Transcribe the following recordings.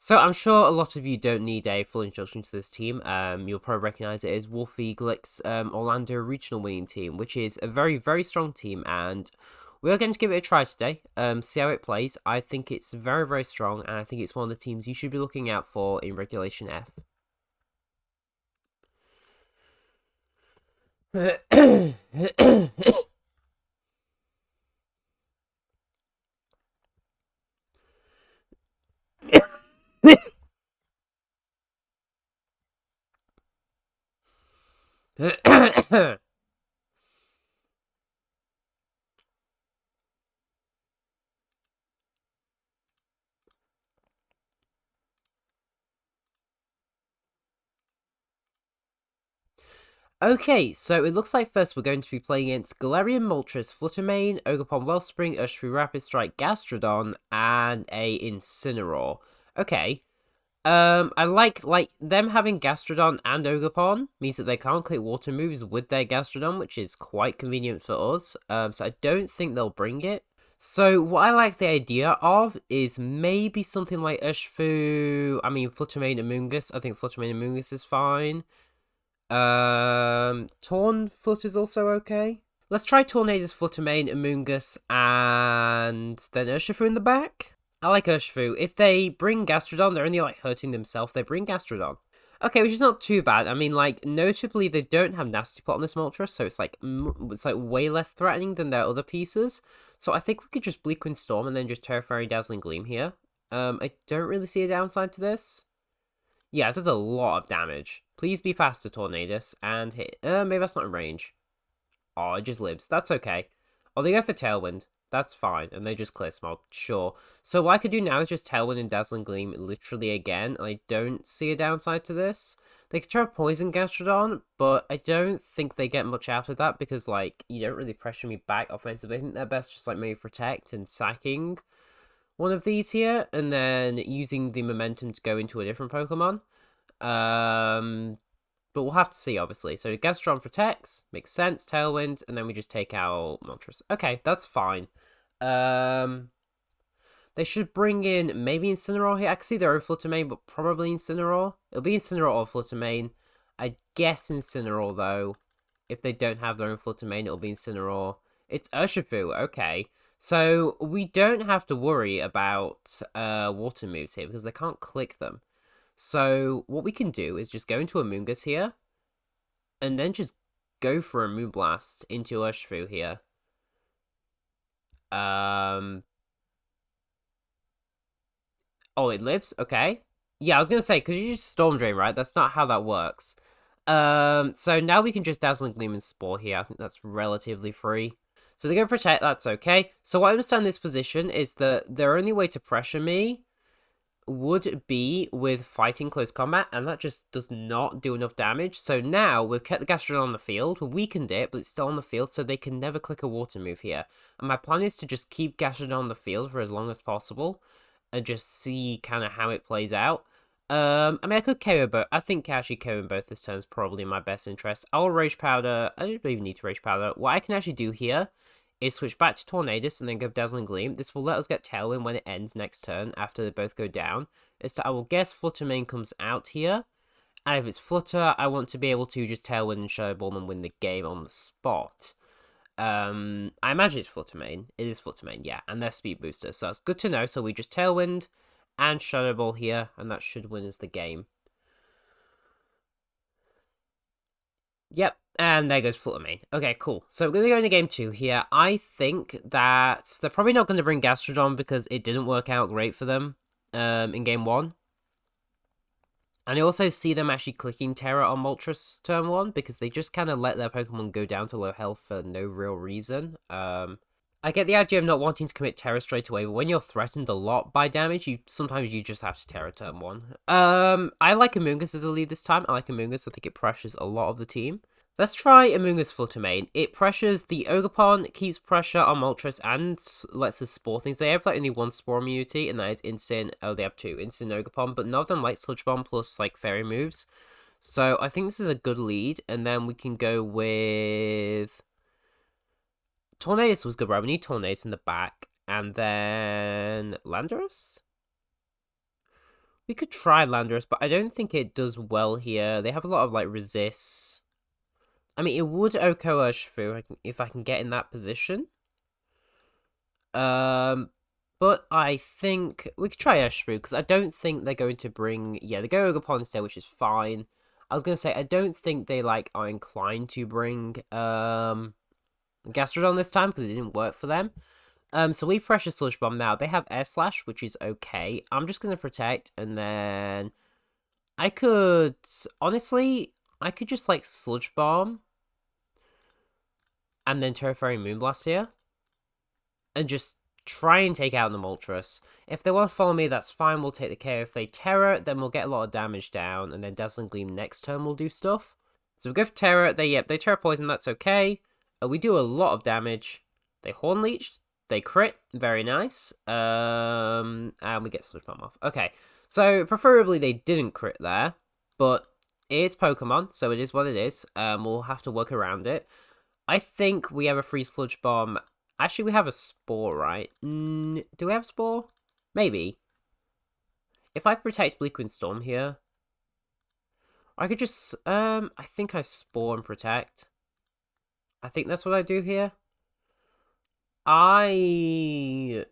So I'm sure a lot of you don't need a full introduction to this team. You'll probably recognize it as Wolfe Glick's Orlando regional winning team, which is a very, very strong team, and we are going to give it a try today. See how it plays. I think it's very, very strong, and I think it's one of the teams you should be looking out for in Regulation F. Okay, so it looks like first we're going to be playing against Galarian Moltres, Fluttermane, Ogerpon Wellspring, Urshifu Rapid Strike, Gastrodon, and a Incineroar. Okay, I like them having Gastrodon and Ogerpon means that they can't click water moves with their Gastrodon, which is quite convenient for us. So I don't think they'll bring it. So what I like the idea of is maybe something like Fluttermane Amoonguss. I think Fluttermane Amoonguss is fine. Tornfoot is also okay. Let's try Tornadus, Fluttermane, Amoonguss, and then Urshifu in the back. I like Urshifu. If they bring Gastrodon, they're only like hurting themselves. They bring Gastrodon. Okay, which is not too bad. I mean, like, notably, they don't have Nasty Plot on this Moltres, so it's like way less threatening than their other pieces. So I think we could just Bleak Wind Storm and then just Terra Fairy Dazzling Gleam here. I don't really see a downside to this. Yeah, it does a lot of damage. Please be faster, Tornadus, and hit. Maybe that's not in range. Oh, it just lives. That's okay. Oh, they go for Tailwind. That's fine. And they just clear Smog. Sure. So what I could do now is just Tailwind and Dazzling Gleam literally again. I don't see a downside to this. They could try Poison Gastrodon, but I don't think they get much out of that because, like, you don't really pressure me back offensively. I think they're best just, like, maybe Protect and sacking one of these here, and then using the momentum to go into a different Pokemon. But we'll have to see, obviously. So Gastron protects, makes sense, Tailwind, and then we just take out Moltres. Okay, that's fine. They should bring in maybe Incineroar here. I can see their own Fluttermane, but probably Incineroar. It'll be Incineroar or Fluttermane. I guess Incineroar, though. If they don't have their own Fluttermane, it'll be Incineroar. It's Urshifu, okay. So we don't have to worry about water moves here because they can't click them. So what we can do is just go into a Moongus here, and then just go for a Moonblast into Urshifu here. Oh, it lives? Okay. Yeah, I was gonna say, because you just Storm Drain, right? That's not how that works. So now we can just Dazzling Gleam and Spore here. I think that's relatively free. So they're going to protect, that's okay. So what I understand this position is that their only way to pressure me would be with fighting close combat, and that just does not do enough damage. So now we've kept the Gastrodon on the field, we weakened it, but it's still on the field, so they can never click a water move here. And my plan is to just keep Gastrodon on the field for as long as possible, and just see kind of how it plays out. I mean, I could KO, but I think actually KOing both this turn is probably in my best interest. I'll Rage Powder. I don't even need to Rage Powder. What I can actually do here is switch back to Tornadus and then go Dazzling Gleam. This will let us get Tailwind when it ends next turn after they both go down. I will guess Fluttermane comes out here. And if it's Flutter, I want to be able to just Tailwind and Shadow Ball and win the game on the spot. I imagine it's Fluttermane. It is Fluttermane, yeah. And they're Speed Boosters, so that's good to know. So we just Tailwind and Shadow Ball here, and that should win us the game. Yep, and there goes Fluttermane. Okay, cool. So we're going to go into game 2 here. I think that they're probably not going to bring Gastrodon because it didn't work out great for them in game 1. And I also see them actually clicking Terra on Moltres turn 1 because they just kind of let their Pokemon go down to low health for no real reason. I get the idea of not wanting to commit Terra straight away, but when you're threatened a lot by damage, sometimes you just have to Terra turn 1. I like Amoonguss as a lead this time. I like Amoonguss. I think it pressures a lot of the team. Let's try Amoonguss Fluttermane. It pressures the Ogerpon, keeps pressure on Moltres, and lets us spore things. They have like only one spore immunity, and that is Instant. Oh, they have two. Instant Ogerpon, but none of them like Sludge Bomb plus like Fairy moves. So I think this is a good lead, and then we can go with... Tornadus was good, right? We need Tornadus in the back, and then Landorus? We could try Landorus, but I don't think it does well here. They have a lot of, like, resists. I mean, it would Oko Urshifu if I can get in that position. But I think we could try Urshifu, because I don't think they're going to bring... Yeah, they go Ogerpon instead, which is fine. I was going to say, I don't think they, like, are inclined to bring, Gastrodon this time, because it didn't work for them. So we pressure Sludge Bomb now. They have Air Slash, which is okay. I'm just going to Protect, and then I could... Honestly, I could just, like, Sludge Bomb, and then Terra Moonblast here, and just try and take out the Moltres. If they want to follow me, that's fine. We'll take the KO. If they Terra, then we'll get a lot of damage down, and then Dazzling Gleam next turn will do stuff. So we go for Terra. They Terra Poison. That's okay. We do a lot of damage. They Horn Leech. They crit, very nice. And we get Sludge Bomb off. Okay, so preferably they didn't crit there, but it's Pokemon, so it is what it is. We'll have to work around it. I think we have a free Sludge Bomb. Actually, we have a Spore, right? Do we have a Spore? Maybe. If I protect Bleakwind Storm here, I could just, I think I Spore and Protect. I think that's what I do here. Okay.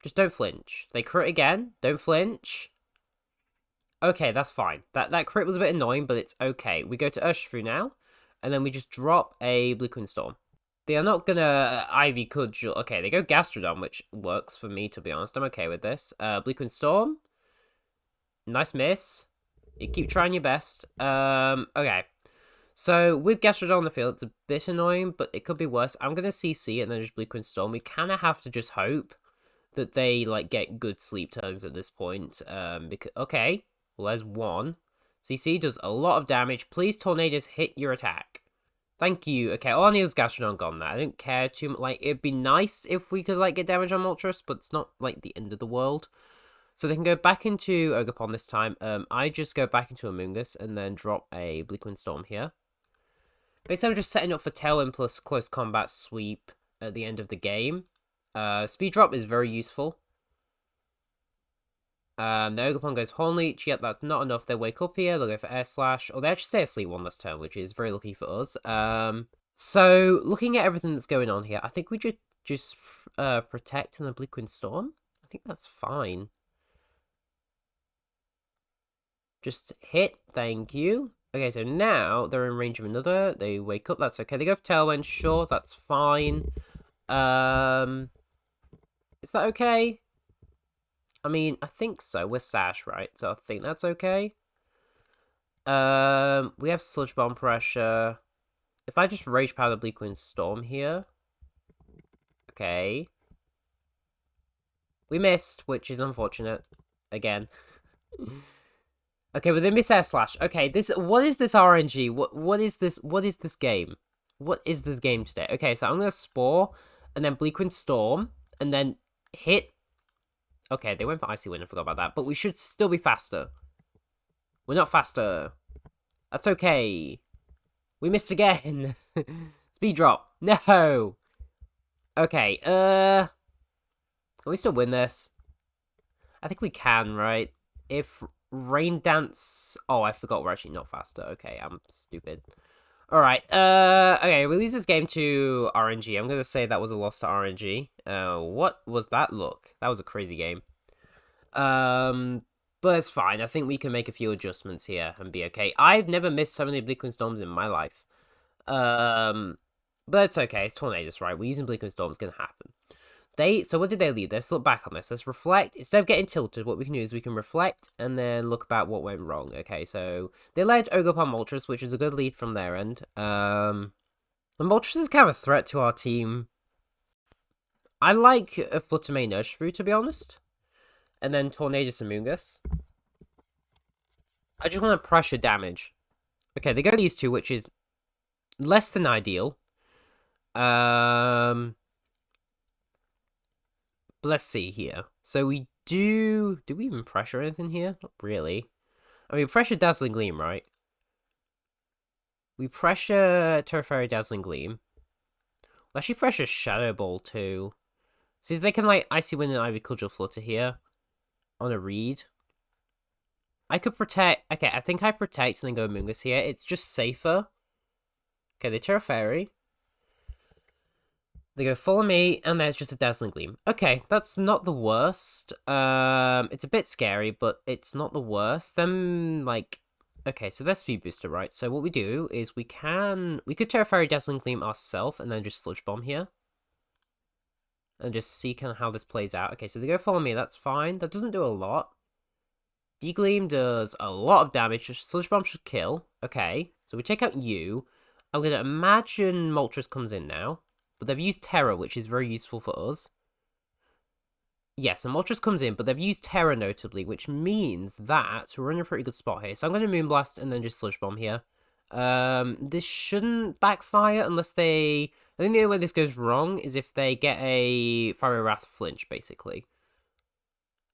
Just don't flinch. They crit again. Don't flinch. Okay, that's fine. That crit was a bit annoying, but it's okay. We go to Urshifu now, and then we just drop a Bleakwind Storm. They are not gonna Ivy Cudgel. Okay, they go Gastrodon, which works for me, to be honest. I'm okay with this. Bleakwind Storm. Nice miss. You keep trying your best. Okay. So, with Gastrodon on the field, it's a bit annoying, but it could be worse. I'm going to CC and then just Bleakwind Storm. We kind of have to just hope that they, like, get good sleep turns at this point. Because, okay, well, there's one. CC does a lot of damage. Please, Tornadus, hit your attack. Thank you. Okay, all I need was Gastrodon gone there. I don't care too much. Like, it'd be nice if we could, like, get damage on Moltres, but it's not, like, the end of the world. So they can go back into Ogerpon this time. I just go back into Amoonguss and then drop a Bleakwind Storm here. Basically, I'm just setting up for Tailwind plus Close Combat Sweep at the end of the game. Speed Drop is very useful. The Ogerpon goes Horn Leech. Yep, that's not enough. They wake up here. They'll go for Air Slash. Or they actually stay asleep one last turn, which is very lucky for us. So, looking at everything that's going on here, I think we just Protect and the Bleakwind Storm. I think that's fine. Just hit. Thank you. Okay, so now they're in range of another. They wake up. That's okay. They go for Tailwind. Sure, that's fine. Is that okay? I mean, I think so. We're Sash, right? So I think that's okay. We have Sludge Bomb pressure. If I just Rage Powder Bleakwind Storm here. Okay. We missed, which is unfortunate. Again. Okay, but then miss Air Slash. Okay, what is this RNG? What is this game? What is this game today? Okay, so I'm gonna Spore, and then Bleakwind Storm, and then hit. Okay, they went for Icy Wind, I forgot about that, but we should still be faster. We're not faster. That's okay. We missed again. Speed drop. No. Okay, can we still win this? I think we can, right? If Rain Dance... Oh, I forgot we're actually not faster. Okay, I'm stupid. Alright, okay, we lose this game to RNG. I'm gonna say that was a loss to RNG. What was that look? That was a crazy game. But it's fine. I think we can make a few adjustments here and be okay. I've never missed so many Bleakwind Storms in my life. But it's okay. It's Tornadus, right? We're using Bleakwind Storm. It's gonna happen. So what did they lead? Let's look back on this. Let's reflect. Instead of getting tilted, what we can do is we can reflect and then look about what went wrong. Okay, so they led Ogerpon Moltres, which is a good lead from their end. The Moltres is kind of a threat to our team. I like a Fluttermane Urshifu, to be honest. And then Tornadus Amoonguss. I just want to pressure damage. Okay, they go to these two, which is less than ideal. But let's see here. So we do we even pressure anything here? Not really. I mean, pressure Dazzling Gleam, right? We pressure Terra Dazzling Gleam. We'll actually pressure Shadow Ball too. Since they can, like, Icy Wind and Ivy Cudgel Flutter here. on a read. I could protect. Okay, I think I protect and then go Amoonguss here. It's just safer. Okay, they Terra Fairy. They go follow me, and there's just a Dazzling Gleam. Okay, that's not the worst. It's a bit scary, but it's not the worst. Then, like, okay, so that's Speed Booster, right? So what we do is we could Terra Fairy Dazzling Gleam ourselves, and then just Sludge Bomb here. And just see kind of how this plays out. Okay, so they go follow me, that's fine. That doesn't do a lot. D-Gleam does a lot of damage. Sludge Bomb should kill. Okay, so we take out you. I'm going to imagine Moltres comes in now. But they've used Terra, which is very useful for us. Yeah, so Moltres comes in, but they've used Terra notably, which means that we're in a pretty good spot here. So I'm going to Moonblast and then just Sludge Bomb here. This shouldn't backfire unless they... I think the only way this goes wrong is if they get a Fiery Wrath flinch, basically.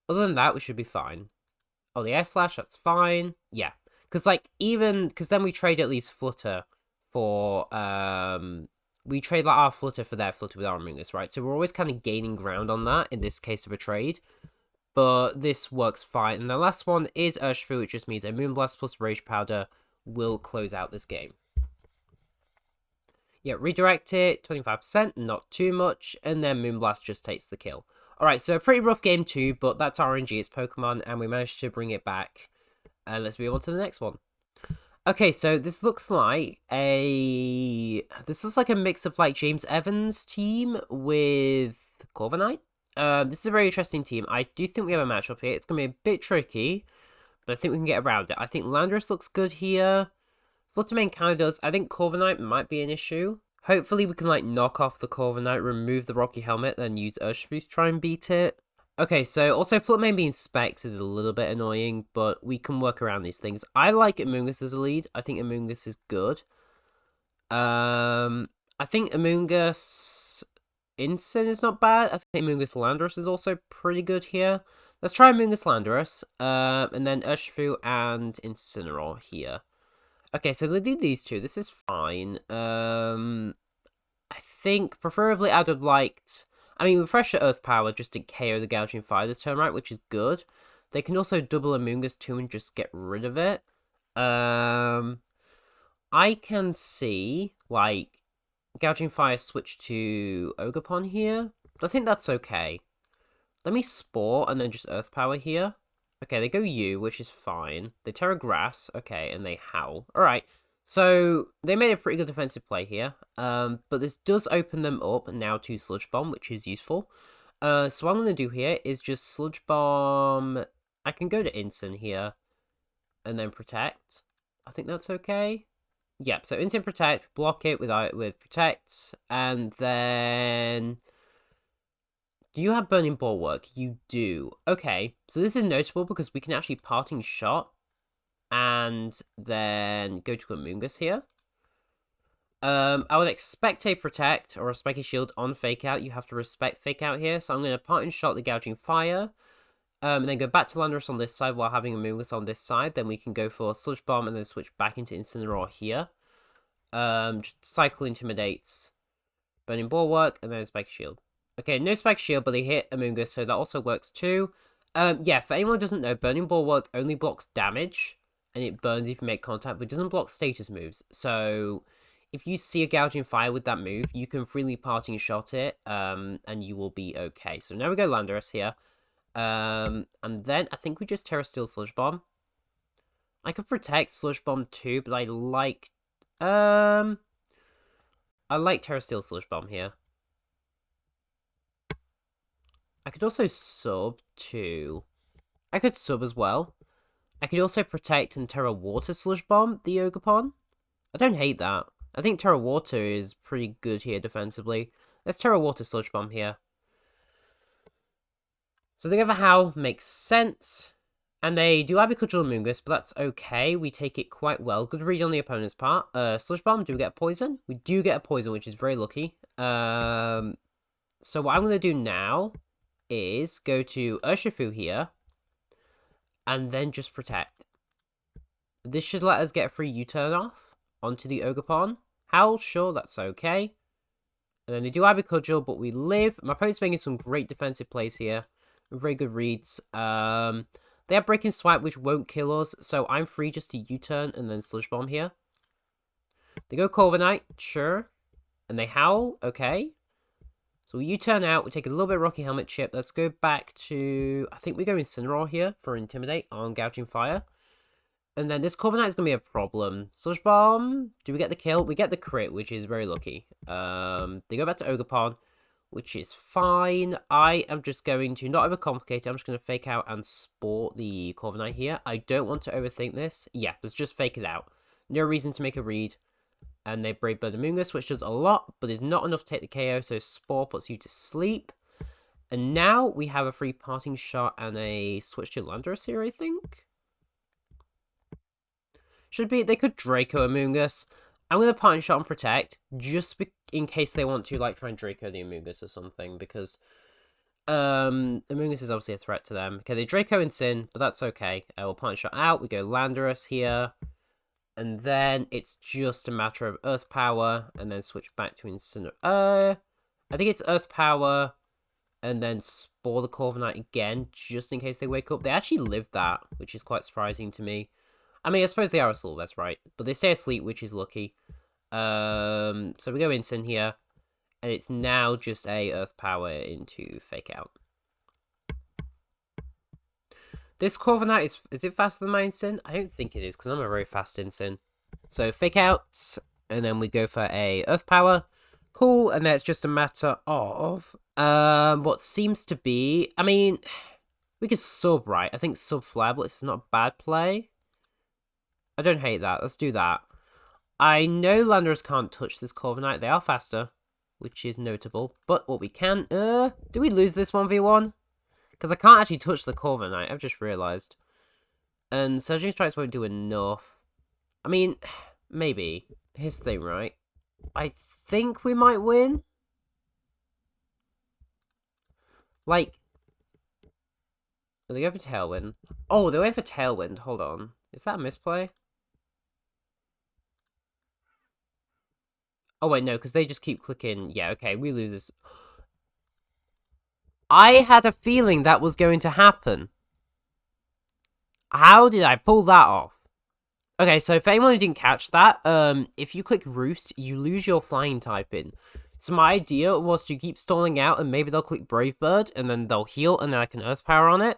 Other than that, we should be fine. Oh, the Air Slash, that's fine. Yeah. Because, like, because then we trade at least Flutter for, we trade, like, our Flutter for their Flutter with our Amoonguss, right? So we're always kind of gaining ground on that in this case of a trade. But this works fine. And the last one is Urshifu, which just means a Moonblast plus Rage Powder will close out this game. Yeah, redirect it, 25%, not too much, and then Moonblast just takes the kill. Alright, so a pretty rough game too, but that's RNG, it's Pokemon, and we managed to bring it back. Let's move on to the next one. Okay, so this looks like this is like a mix of like James Evans' team with Corviknight. This is a very interesting team. I do think we have a matchup here. It's going to be a bit tricky, but I think we can get around it. I think Landorus looks good here. Fluttermane kind of does. I think Corviknight might be an issue. Hopefully we can like knock off the Corviknight, remove the Rocky Helmet, then use Urshifu to try and beat it. Okay, so also Fluttermane being Specs is a little bit annoying, but we can work around these things. I like Amoonguss as a lead. I think Amoonguss is good. I think Amoonguss Incin is not bad. I think Amoonguss Landorus is also pretty good here. Let's try Amoonguss Landorus, and then Urshifu and Incineroar here. Okay, so they did these two. This is fine. I think preferably I'd have liked... I mean, Refresher Earth Power just to KO the Gouging Fire this turn, right, which is good. They can also double Amoonguss too and just get rid of it. I can see, like, Gouging Fire switch to Ogerpon here. But I think that's okay. Let me Spore and then just Earth Power here. Okay, they go U, which is fine. They Terra Grass, okay, and they Howl. Alright, so they made a pretty good defensive play here. But this does open them up now to Sludge Bomb, which is useful. So what I'm going to do here is just Sludge Bomb. I can go to Incin here and then Protect. I think that's okay. Yep, so Incin Protect, block it with Protect, and then... Do you have Burning Bulwark? You do. Okay, so this is notable because we can actually Parting Shot and then go to Amoonguss here. I would expect a Protect or a Spiky Shield on Fake Out. You have to respect Fake Out here, so I'm going to Parting Shot the Gouging Fire. And then go back to Landorus on this side while having Amoonguss on this side. Then we can go for Sludge Bomb and then switch back into Incineroar here. Just Cycle Intimidates, Burning Bulwark, and then Spiky Shield. Okay, no Spike Shield, but they hit Amoonguss, so that also works too. Yeah, for anyone who doesn't know, Burning Bulwark only blocks damage, and it burns if you make contact, but it doesn't block status moves. So, if you see a Gouging Fire with that move, you can freely Parting Shot it, and you will be okay. So now we go Landorus here. And then I think we just Terra Steel Sludge Bomb. I could Protect Sludge Bomb too, but I like Terra Steel Sludge Bomb here. I could also sub too. I could sub as well. I could also Protect and Terra Water Sludge Bomb the Ogerpon. I don't hate that. I think Terra Water is pretty good here defensively. Let's Terra Water Sludge Bomb here. So they have a Howl, makes sense. And they do have a Cudgel Amoonguss, but that's okay. We take it quite well. Good read on the opponent's part. Sludge Bomb, do we get a Poison? We do get a Poison, which is very lucky. So what I'm going to do now is go to Urshifu here, and then just Protect. This should let us get a free U-turn off onto the Ogerpon. Howl, sure, that's okay. And then they do have a Cudgel, but we live. My opponent's making some great defensive plays here. Very good reads. They have Breaking Swipe, which won't kill us, so I'm free just to U-turn and then Sludge Bomb here. They go Corviknight, sure. And they Howl, okay. So we U-turn out, we take a little bit of Rocky Helmet Chip. Let's go back to... I think we go Incineroar here for Intimidate on Gouging Fire. And then this Corviknight is going to be a problem. Sludge Bomb, do we get the kill? We get the crit, which is very lucky. They go back to Ogerpon, which is fine. I am just going to not overcomplicate it. I'm just going to fake out and sport the Corviknight here. I don't want to overthink this. Yeah, let's just fake it out. No reason to make a read. And they Brave Bird Amoonguss, which does a lot, but is not enough to take the KO, so Spore puts you to sleep. And now we have a free Parting Shot and a switch to Landorus here, I think. Should be, they could Draco Amoonguss. I'm going to Parting Shot and Protect, just in case they want to, like, try and Draco the Amoonguss or something, because Amoonguss is obviously a threat to them. Okay, they Draco Incin, but that's okay. We'll Parting Shot out, we go Landorus here. And then it's just a matter of Earth Power, and then switch back to Incineroar. I think it's Earth Power, and then Spore the Corviknight again, just in case they wake up. They actually lived that, which is quite surprising to me. I mean, I suppose they are asleep, that's right. But they stay asleep, which is lucky. So we go Incin here, and it's now just a Earth Power into Fake Out. This Corviknight is it faster than my Incin? I don't think it is, because I'm a very fast Incin. So Fake Out, and then we go for a Earth Power. Cool, and then it's just a matter of what seems to be... I mean, we could sub, right? I think sub Flablets is not a bad play. I don't hate that. Let's do that. I know Landorus can't touch this Corviknight. They are faster, which is notable. But what we can... do we lose this 1v1? Because I can't actually touch the Corviknight, I've just realised. And Surging Strikes won't do enough. I mean, maybe. Here's the thing, right? I think we might win. Like... Are they going for Tailwind? Oh, they went for Tailwind. Hold on. Is that a misplay? Oh, wait, no, because they just keep clicking. Yeah, okay, we lose this... I had a feeling that was going to happen. How did I pull that off? Okay, so for anyone who didn't catch that, if you click Roost, you lose your flying typing. So my idea was to keep stalling out, and maybe they'll click Brave Bird, and then they'll heal, and then I can Earth Power on it.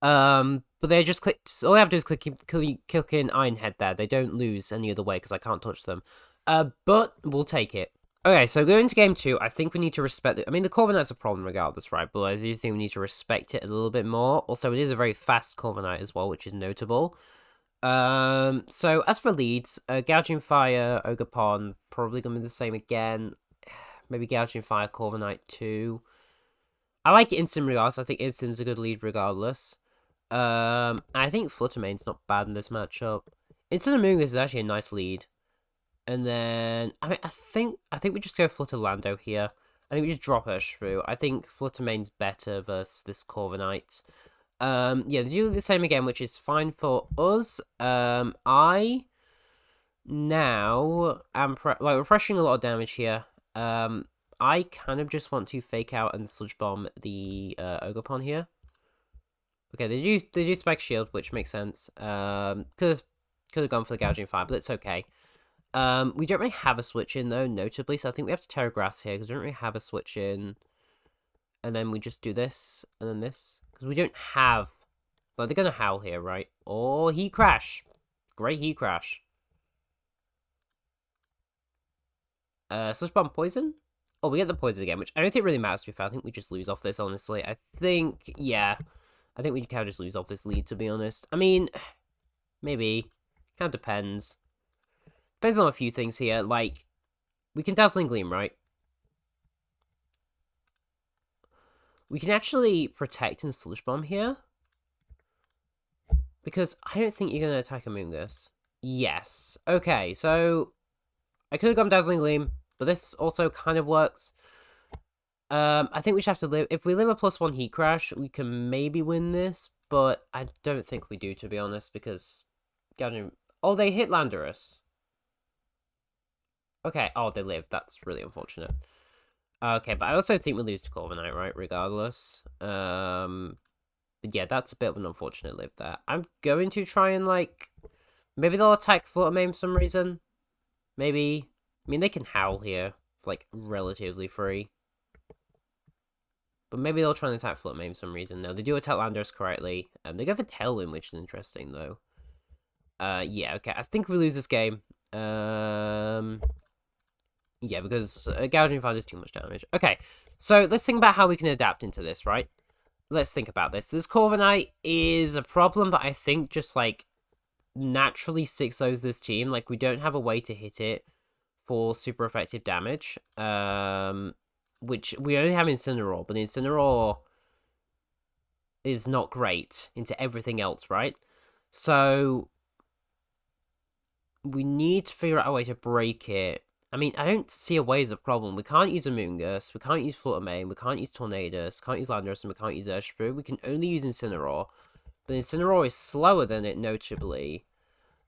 But they just clicked... All they have to do is click in Iron Head there. They don't lose any other way, because I can't touch them. But we'll take it. Okay, so going into game 2, I think we need to respect it. I mean, the Corviknight's a problem regardless, right? But I do think we need to respect it a little bit more. Also, it is a very fast Corviknight as well, which is notable. So as for leads, Gouging Fire, Ogerpon, probably going to be the same again. Maybe Gouging Fire, Corviknight 2. I like Incin regardless. I think Incin's a good lead regardless. I think Fluttermane's not bad in this matchup. Incin Amoonguss is actually a nice lead. And then, I mean, I think we just go Flutter Lando here. I think we just drop Urshifu. I think Fluttermane's better versus this Corviknight. Yeah, they do the same again, which is fine for us. I now am we're pressuring a lot of damage here. I kind of just want to fake out and Sludge Bomb the Ogerpon here. Okay, they do Spike Shield, which makes sense. Could have gone for the Gouging Fire, but it's okay. We don't really have a switch in though, notably, so I think we have to Terra Grass here because we don't really have a switch in. And then we just do this and then this because we don't have. Like, they're gonna Howl here, right? Or Heat Crash. Great Heat Crash. Sludge Bomb Poison. Oh, we get the poison again, which I don't think really matters to be fair. I think we just lose off this, honestly. I think, yeah. I think we can just lose off this lead, to be honest. I mean, maybe. Kind of depends. Depends on a few things here. Like, we can Dazzling Gleam, right? We can actually Protect and Sludge Bomb here. Because I don't think you're going to attack Amoonguss. Yes. Okay, so I could have gone Dazzling Gleam, but this also kind of works. I think we should have to live... If we live a +1 Heat Crash, we can maybe win this, but I don't think we do, to be honest, because... Oh, they hit Landorus. Okay, oh, they lived. That's really unfortunate. Okay, but I also think we lose to Corviknight, right? Regardless. But yeah, that's a bit of an unfortunate live there. I'm going to try and, like, maybe they'll attack Flutter Mane for some reason. Maybe. I mean, they can Howl here, like, relatively free. But maybe they'll try and attack Flutter Mane for some reason. No, they do attack Landorus correctly. They go for Tailwind, which is interesting, though. Yeah, okay. I think we lose this game. Yeah, because Gouging Fire does too much damage. Okay, so let's think about how we can adapt into this, right? Let's think about this. This Corviknight is a problem, but I think just, like, naturally 6-0s this team. Like, we don't have a way to hit it for super effective damage. Which we only have Incineroar, but Incineroar is not great into everything else, right? So we need to figure out a way to break it. I mean, I don't see a way as a problem. We can't use Amoonguss, we can't use Flutter Mane, we can't use Tornadus, can't use Landorus, and we can't use Urshifu. We can only use Incineroar. But Incineroar is slower than it, notably.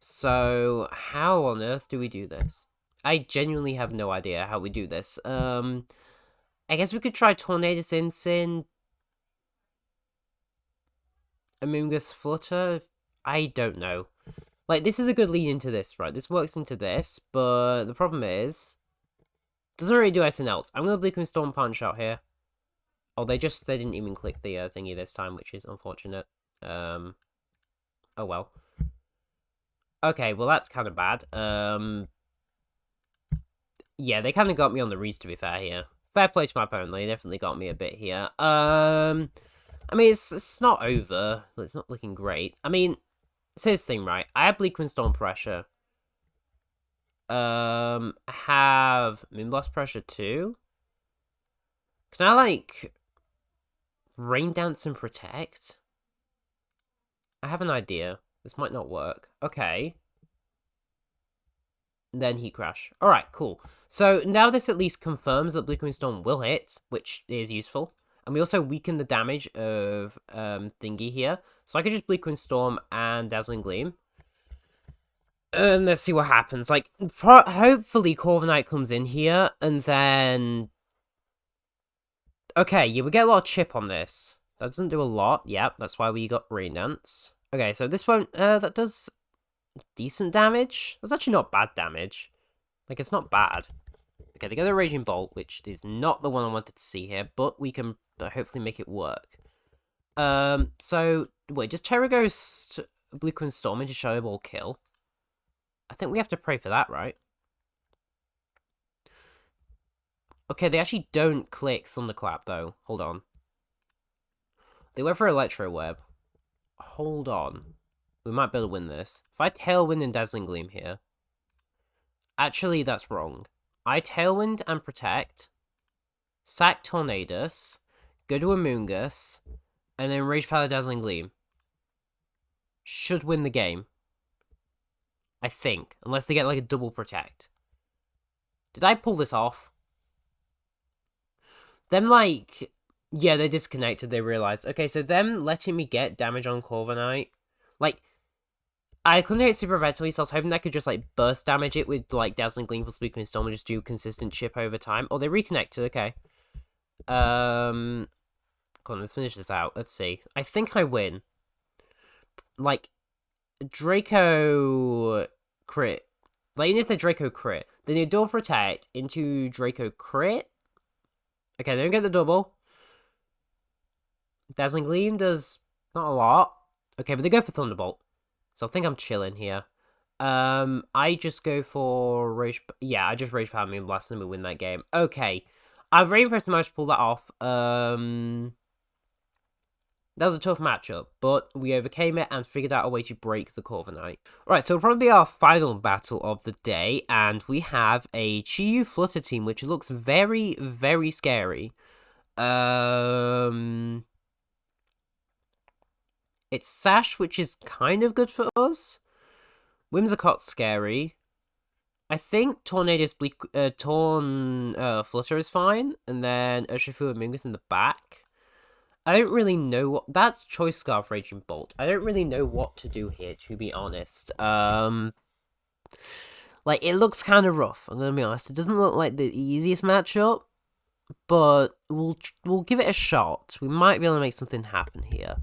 So, how on earth do we do this? I genuinely have no idea how we do this. I guess we could try Tornadus Incin. Amoonguss Flutter? I don't know. Like, this is a good lead into this, right? This works into this, but the problem is... doesn't really do anything else. I'm going to Bleak and Storm Punch out here. Oh, they didn't even click the thingy this time, which is unfortunate. Oh well. Okay, well that's kind of bad. Yeah, they kind of got me on the Reese, to be fair here. Fair play to my opponent, they definitely got me a bit here. I mean, it's not over, but it's not looking great. I mean, so here's the thing, right? I have Bleak and Storm Pressure. I have Moonblast Pressure too. Can I, like, Rain Dance and Protect? I have an idea. This might not work. Okay. Then Heat Crash. Alright, cool. So now this at least confirms that Bleak and Storm will hit, which is useful. And we also weaken the damage of Thingy here. So I could just Bleak and Storm and Dazzling Gleam. And let's see what happens. Like, hopefully Corviknight comes in here, and then... okay, yeah, we get a lot of chip on this. That doesn't do a lot. Yep, that's why we got Rain Dance. Okay, so this one, that does decent damage. That's actually not bad damage. Like, it's not bad. Okay, they go the Raging Bolt, which is not the one I wanted to see here, but we can hopefully make it work. So, wait, does Terra Ghost Blue Queen Storm into Shadow Ball kill? I think we have to pray for that, right? Okay, they actually don't click Thunderclap, though. Hold on. They went for Electro Web. Hold on. We might be able to win this. If I Tailwind and Dazzling Gleam here... actually, that's wrong. I Tailwind and Protect, sack Tornadus, go to Amoonguss, and then Rage Power Dazzling Gleam. Should win the game. I think. Unless they get, like, a double Protect. Did I pull this off? Them, like... yeah, they disconnected, they realized. Okay, so them letting me get damage on Corviknight... like... I couldn't hit super effectively, so I was hoping I could just, like, burst damage it with, like, Dazzling Gleam plus Bleak and Storm and just do consistent chip over time. Oh, they reconnected, okay. Come on, let's finish this out. Let's see. I think I win. Like, Draco crit. Like, even if they Draco crit, then they double protect into Draco crit. Okay, they don't get the double. Dazzling Gleam does not a lot. Okay, but they go for Thunderbolt. So I think I'm chilling here. I just go for Rage... yeah, I just Rage Power Moonblast and we win that game. Okay. I'm very impressed I managed to pull that off. That was a tough matchup, but we overcame it and figured out a way to break the Corviknight. Right, so it'll probably be our final battle of the day, and we have a Chi-Yu Flutter team, which looks very, very scary. It's Sash, which is kind of good for us. Whimsicott's scary. I think Tornadus Flutter is fine. And then Urshifu and Amoonguss in the back. I don't really know what... that's Choice Scarf Raging Bolt. I don't really know what to do here, to be honest. Like, it looks kind of rough, I'm gonna be honest. It doesn't look like the easiest matchup. but we'll give it a shot. We might be able to make something happen here.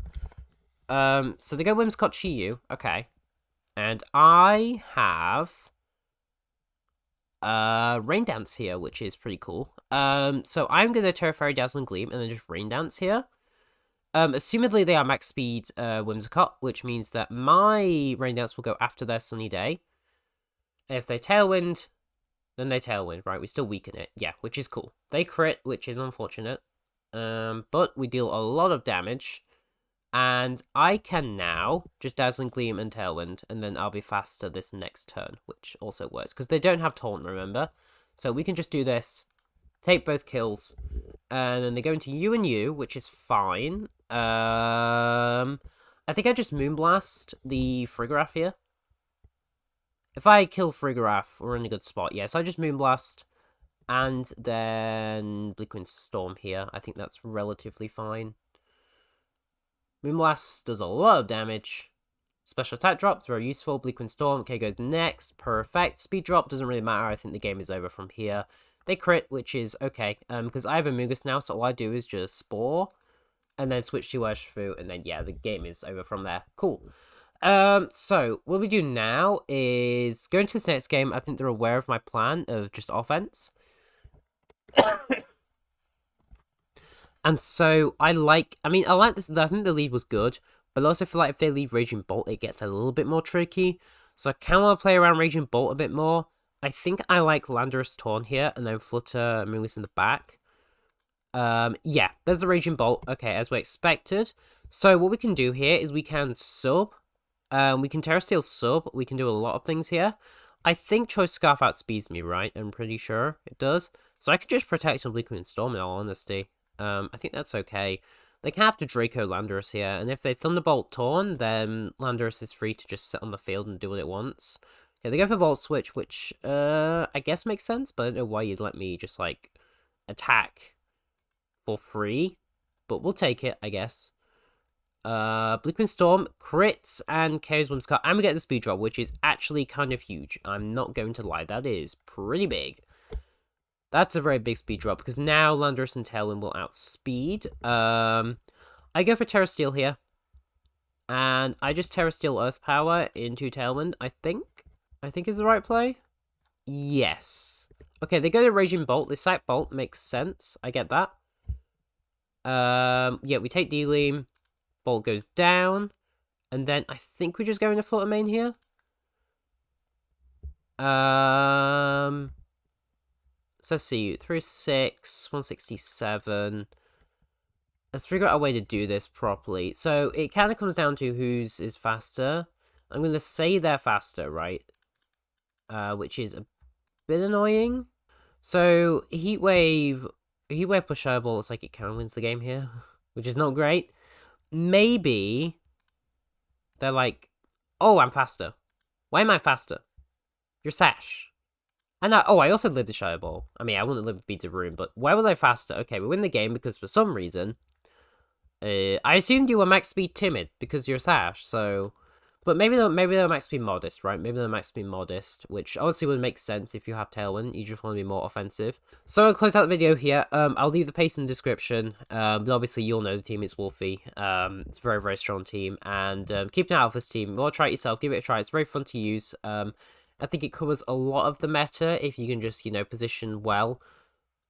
So they go Whimsicott Chiyu, okay. And I have Rain Dance here, which is pretty cool. So I'm gonna Terra Fairy Dazzling Gleam and then just Rain Dance here. Assumedly they are max speed Whimsicott, which means that my Rain Dance will go after their Sunny Day. If they Tailwind, then they Tailwind, right? We still weaken it, yeah, which is cool. They crit, which is unfortunate. But we deal a lot of damage. And I can now just Dazzling Gleam and Tailwind, and then I'll be faster this next turn, which also works. Because they don't have Taunt, remember? So we can just do this, take both kills, and then they go into you and you, which is fine. I think I just Moonblast the Frigoraph here. If I kill Frigoraph, we're in a good spot. Yeah, so I just Moonblast, and then Bleakwind Storm here. I think that's relatively fine. Moonblast does a lot of damage. Special attack drops, very useful. Bleakwind Storm, okay, goes next. Perfect. Speed drop, doesn't really matter. I think the game is over from here. They crit, which is okay. Because I have Amoonguss now, so all I do is just Spore. And then switch to Urshifu, and then, yeah, the game is over from there. Cool. So, what we do now is go into this next game. I think they're aware of my plan of just offense. And so I like this. I think the lead was good, but I also feel like if they leave Raging Bolt, it gets a little bit more tricky. So I kind of want to play around Raging Bolt a bit more. I think I like Landorus Taunt here, and then Flutter Moongus in the back. Yeah, there's the Raging Bolt. Okay, as we expected. So what we can do here is we can sub. We can Terra Steel sub. We can do a lot of things here. I think Choice Scarf outspeeds me, right? I'm pretty sure it does. So I could just Protect on Bleakwind Storm in all honesty. I think that's okay. They can have to Draco Landorus here, and if they Thunderbolt Torn, then Landorus is free to just sit on the field and do what it wants. Okay, they go for Volt Switch, which, I guess makes sense, but I don't know why you'd let me just, like, attack for free. But we'll take it, I guess. Bleakwind Storm, crits, and KOs Whimsicott, and we get the speed drop, which is actually kind of huge. I'm not going to lie, that is pretty big. That's a very big speed drop, because now Landorus and Tailwind will outspeed. I go for Terra Steel here. And I just Terra Steel Earth Power into Tailwind, I think. I think is the right play. Yes. Okay, they go to Raging Bolt. They sack Bolt, makes sense. I get that. Yeah, we take D-Leam. Bolt goes down. And then I think we just go into Flutter Main here. So let's see, through 6, 167. Let's figure out a way to do this properly. So it kind of comes down to whose is faster. I'm going to say they're faster, right? Which is a bit annoying. So Heat Wave push Fireball, it's like it kind of wins the game here, which is not great. Maybe they're like, oh, I'm faster. Why am I faster? You're Sash. And I also lived the Shadow Ball. I mean, I wouldn't live Beat of Ruin, but why was I faster? Okay, we win the game because for some reason, I assumed you were max speed timid because you're Sash, so... But maybe they're max speed modest, right? Maybe they're max speed modest, which obviously would make sense if you have Tailwind. You just want to be more offensive. So I'll close out the video here. I'll leave the pace in the description. But obviously you'll know the team is Wolfe. It's a very, very strong team. And keep an eye out for this team. You want to try it yourself, give it a try. It's very fun to use. I think it covers a lot of the meta if you can just, position well.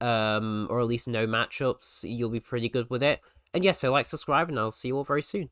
Or at least know matchups. You'll be pretty good with it. And yes, so like, subscribe, and I'll see you all very soon.